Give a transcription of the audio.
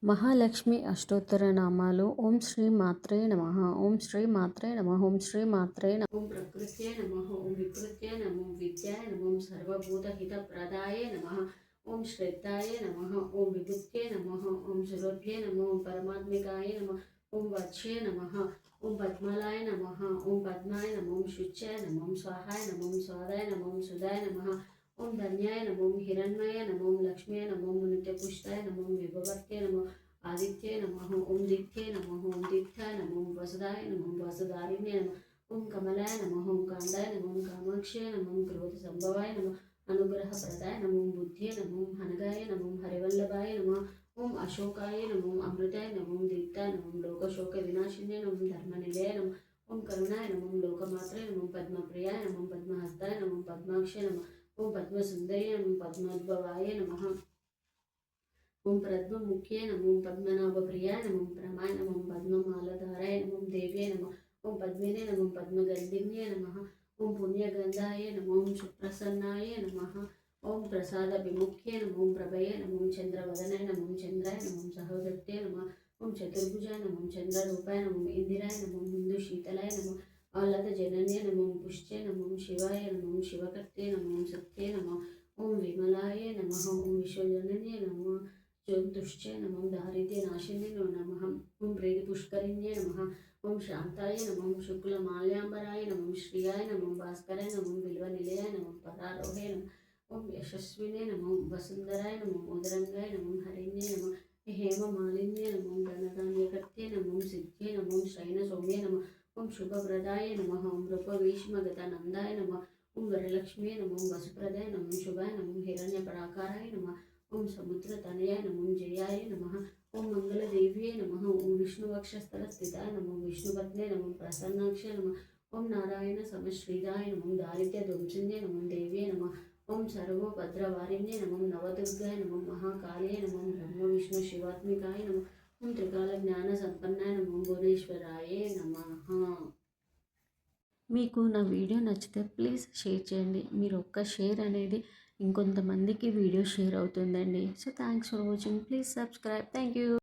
మహాలక్ష్మి అష్టోత్తర నామాలు. ఓం శ్రీ మాత్రే నమః. ఓం శ్రీ మాత్రే నమః. ఓం శ్రీ మాత్రే నమః. ఓం ప్రకృత్యై నమః. ఓం వికృత్యై నమః. విద్యాయ నమః. సర్వభూతహితప్రదాయ నమః. ఓం శ్రద్ధాయ నమః. ఓం విభుత్యై నమః. ఓం సురభ్యై నమః. ఓం పరమాత్మికాయ నమః. ఓం వచ్యై నమః. ఓం పద్మలాయ నమః. ఓం పద్మాయ నమః. ఓం శుచ్యాయ నమః. ఓం స్వాహాయ నమః. ఓం స్వాదాయ నమః. ఓం సుదాయ నమః. ఓం ధన్యాయ నమో హిరణ్మయ నమో లక్ష్మీ నమో నిత్యపుష్టాయ నమో విభవర్త్య నమో ఆదిత్య నమో ఓం దిత్యే నమో ఓం దిత్యాయ నమో వసుదాయ నమో వసుదారిణ్య నమో ఓం కమలాయ నమో ఓం కాందాయ నమో కామాక్షయ నమో క్రోధ సంభవాయ నమో అనుగ్రహప్రదాయ నమో బుద్ధ్యే నమో హనగాయ నమో హరివల్లభాయ నమో ఓం అశోకాయ నమో అమృతాయ నమో దీప్తాయ నమో లోకశోక వినాశిన్య నమో ధర్మనిలయ నమో ఓం కరుణాయ నమో లోకమాత్రే నమో పద్మప్రియాయ నమో పద్మహస్తాయ నమో పద్మాక్షయ నమో ఓం పద్మసుందరి నమో పద్మోద్భవాయ నమః. ఓం పద్మముఖ్యే నమో పద్మనాభప్రియాయ నమో ప్రమాయ నమో పద్మమాలధారాయ నమో దేవ్యే నమః. ఓం పద్మినే నమో పద్మగంధిన్యే నమః. ఓం పుణ్యగంధాయ నమో సుప్రసన్నాయ నమః. ఓం ప్రసాద విముఖ్యే నమో ప్రభయే నమో చంద్రవదనాయ నమో చంద్రాయ నమో సహోదత్తే నమః. ఓం చతుర్భుజాయ నమో చంద్రరూపాయ నమో ఇందిరాయ నమో ముందు శీతలాయ నమో ఆహ్లాద జనన్య నమో పుష్టే నమో శివాయ నమో శివకర్తే నమో సత్యే నమో ఓం విమలాయ నమః. ఓం విశ్వజనన్య నమో జ్యోతుష్టే నమో దారిద్ర్య నాశిన్య నమః. ఓం ప్రీతి పుష్కరిణ్యే నమః. ఓం శాంతాయ నమో శుక్ల మాల్యాంబరాయ నమో శ్రియాయ నమో భాస్కరాయ నమో బిల్వ నిలయాయ నమో పరారోహే నమో ఓం యశస్వినే నమో వసుంధరాయ నమో మోదరంగాయ నమో హరిణ్యే నమో హేమ మాలిన్య నమో ధనధాన్యకర్తే నమో సిద్ధ్యే నమో శయన సౌమ్య నమో ఓం శుభప్రదాయ నమః. ఓం రూపవీష్మగతానందాయ నమః. ఓం వరలక్ష్మీ నమో వసుప్రదాయ నమో శుభాయ నమో హిరణ్యపరాకారాయ నమః. ఓం సముద్రతనయాయ నమో జయాయ నమః. ఓం మంగళదేవ్యే నమః. ఓం విష్ణువక్షస్థల స్థితాయ నమో విష్ణుపత్నే నమో ప్రసన్నాక్ష నమః. ఓం నారాయణ సమశ్రీదాయ నమో దారిద్ర్య ధ్వంసిన్యే నమో దేవ్యే నమః. ఓం సర్వభద్రవారిణ్యే నమో నవదుర్గాయ నమో మహాకాళే నమో బ్రహ్మ విష్ణు శివాత్మికాయ నమో ఓం త్రికాల జ్ఞాన సంపన్నాయ నమో భువనేశ్వరాయ నమః. మీకు నా వీడియో నచ్చితే ప్లీజ్ షేర్ చేయండి. మీరు ఒక్క షేర్ అనేది ఇంకొంతమందికి వీడియో షేర్ అవుతుందండి. So thanks for watching. Please subscribe. Thank you.